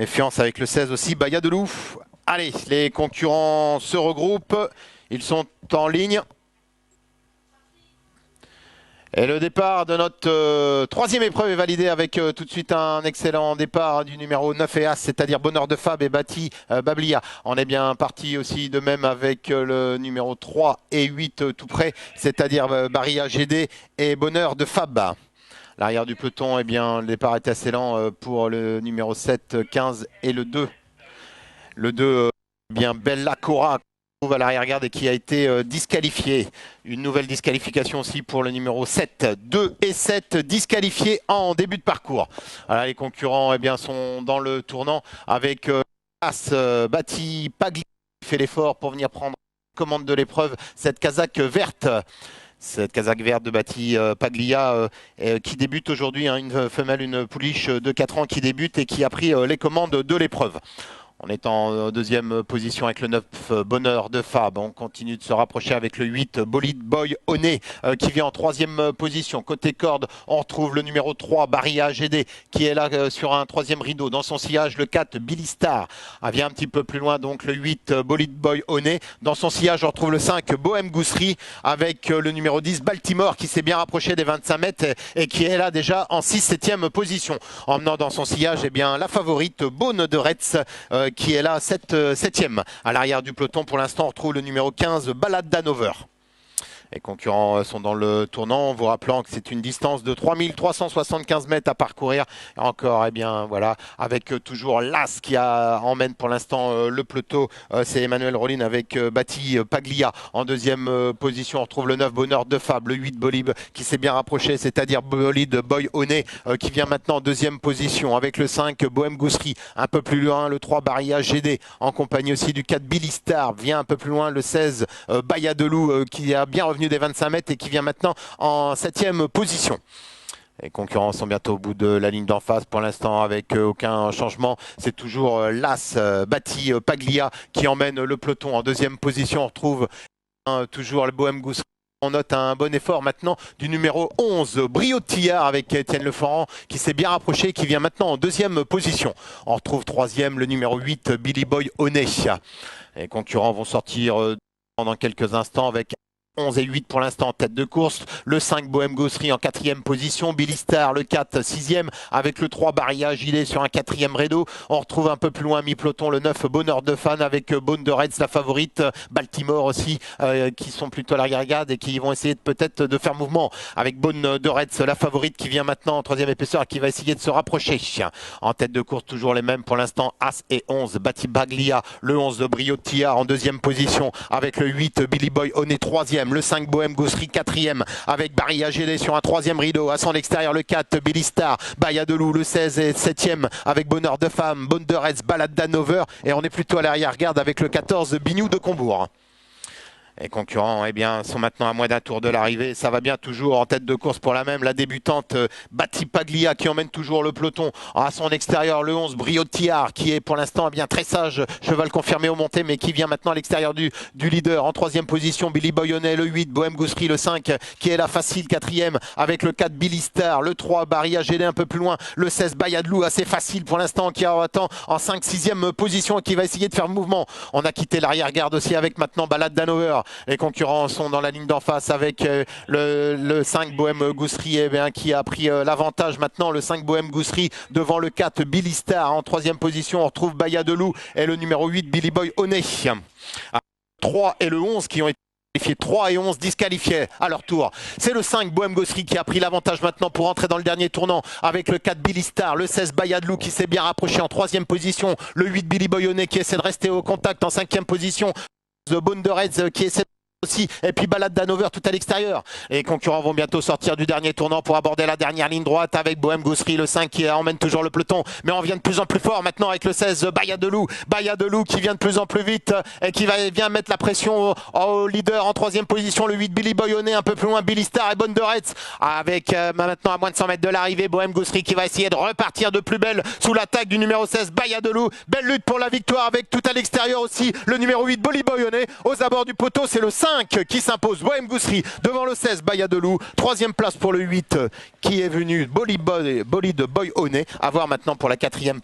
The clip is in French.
Méfiance avec le 16 aussi, Baya de Loup. Allez, les concurrents se regroupent. Ils sont en ligne. Et le départ de notre troisième épreuve est validé avec tout de suite un excellent départ du numéro 9 et As, c'est-à-dire Bonheur de Fab et Bati Bablia. On est bien parti aussi de même avec le numéro 3 et 8 tout près, c'est-à-dire Baria GD et Bonheur de Fab. L'arrière du peloton, eh bien, le départ est assez lent pour le numéro 7, 15 et le 2. Le 2, bien Bella Cora à l'arrière-garde et qui a été disqualifié. Une nouvelle disqualification aussi pour le numéro 7. 2 et 7 disqualifiés en début de parcours. Voilà, les concurrents eh bien, sont dans le tournant avec As, Bati, Pagli qui fait l'effort pour venir prendre la commande de l'épreuve. Cette casaque verte. Cette casaque verte de Bati Paglia qui débute aujourd'hui, hein, une femelle, une pouliche de 4 ans qui débute et qui a pris les commandes de l'épreuve. On est en deuxième position avec le 9 Bonheur de Fab. On continue de se rapprocher avec le 8 Bolide Boy Oné qui vient en troisième position. Côté corde, on retrouve le numéro 3 Baria GD qui est là sur un troisième rideau. Dans son sillage, le 4 Billy Star vient un petit peu plus loin. Donc le 8 Bolide Boy Oné. Dans son sillage, on retrouve le 5 Bohème Gousserie avec le numéro 10 Baltimore qui s'est bien rapproché des 25 mètres et qui est là déjà en 6-7e position. Emmenant dans son sillage eh bien, la favorite Beaune de Retz qui est là 7e. À l'arrière du peloton, pour l'instant, on retrouve le numéro 15, Ballade d'Hanover. Les concurrents sont dans le tournant, en vous rappelant que c'est une distance de 3375 mètres à parcourir. Et encore, eh bien, voilà, avec toujours l'As qui emmène pour l'instant le peloton. C'est Emmanuel Rollin avec Bati Paglia en deuxième position. On retrouve le 9 Bonheur de Fab, le 8 Bolib qui s'est bien rapproché, c'est-à-dire Bolide Boy Oné qui vient maintenant en deuxième position avec le 5 Bohème Gousserie. Un peu plus loin, le 3 Baria GD en compagnie aussi du 4 Billy Star. Vient un peu plus loin, le 16 Baya de Loup qui a bien revenu des 25 mètres et qui vient maintenant en 7e position. Les concurrents sont bientôt au bout de la ligne d'en face pour l'instant avec aucun changement. C'est toujours l'As Bati Paglia qui emmène le peloton en deuxième position. On retrouve toujours le Bohème Gousserie. On note un bon effort maintenant du numéro 11, Briotillard avec Étienne Leforant qui s'est bien rapproché et qui vient maintenant en deuxième position. On retrouve troisième le numéro 8, Billy Boy Oné. Les concurrents vont sortir dans quelques instants avec 11 et 8 pour l'instant en tête de course, le 5 Bohème Gousserie en 4e position, Billy Star le 4 6e avec le 3 Baria Gilet sur un 4e rideau. On retrouve un peu plus loin mi-peloton le 9 Bonheur de Fan avec Beaune de Reds la favorite, Baltimore aussi qui sont plutôt à l'arrière-garde et qui vont essayer peut-être de faire mouvement avec Beaune de Reds la favorite qui vient maintenant en 3e épaisseur et qui va essayer de se rapprocher. En tête de course toujours les mêmes pour l'instant, As et 11 Bati Baglia, le 11 de Briotillard en 2e position avec le 8 Billy Boy Oné 3e, le 5 Bohème Gousserie 4e avec Baria Gélé sur un 3e rideau. À son extérieur le 4 Billy Star, Baya de Loup le 16 et 7e avec Bonheur de Femme, Bonne de Retz, Ballade d'Hanover et on est plutôt à l'arrière-garde avec le 14 Bignou de Combourg. Les concurrents eh bien, sont maintenant à moins d'un tour de l'arrivée. Ça va bien toujours en tête de course pour la même. La débutante Bati Paglia qui emmène toujours le peloton. À son extérieur, le 11 Briotillard qui est pour l'instant eh bien très sage. Cheval confirmé au monté mais qui vient maintenant à l'extérieur du leader. En 3e position, Billy Boy Oné, le 8 Bohème Gousserie, le 5 qui est la facile 4e avec le 4 Billy Star, le 3 Baria Gélé un peu plus loin, le 16 Baya de Loup assez facile pour l'instant qui attend en 5-6e position et qui va essayer de faire le mouvement. On a quitté l'arrière-garde aussi avec maintenant Ballade d'Hanover. Les concurrents sont dans la ligne d'en face avec le 5 Bohème Gousserie eh bien, qui a pris l'avantage maintenant. Le 5 Bohème Gousserie devant le 4 Billy Star. En 3e position, on retrouve Baya de Loup et le numéro 8 Billy Boy Oné. 3 et le 11 qui ont été disqualifiés. 3 et 11 disqualifiés à leur tour. C'est le 5 Bohème Gousserie qui a pris l'avantage maintenant pour entrer dans le dernier tournant avec le 4 Billy Star, le 16 Baya de Loup qui s'est bien rapproché en 3e position, le 8 Billy Boy Oné qui essaie de rester au contact en 5e position, The Bone de Reds qui essaie aussi, et puis Ballade d'Hanover tout à l'extérieur. Les concurrents vont bientôt sortir du dernier tournant pour aborder la dernière ligne droite avec Bohème Gousserie, le 5 qui emmène toujours le peloton, mais on vient de plus en plus fort maintenant avec le 16 Baya de Loup qui vient de plus en plus vite et qui vient mettre la pression au leader en 3e position, le 8 Billy Boy Oné, un peu plus loin Billy Star et Bonne de Retz avec maintenant à moins de 100 mètres de l'arrivée, Bohème Gousserie qui va essayer de repartir de plus belle sous l'attaque du numéro 16 Baya de Loup. Belle lutte pour la victoire avec tout à l'extérieur aussi le numéro 8 Billy Boy Oné. Aux abords du poteau, c'est le 5 qui s'impose, Bohème Gousserie devant le 16 Baya de Loup. 3e place pour le 8 qui est venu Bolide Boy Oné. À voir maintenant pour la 4e place.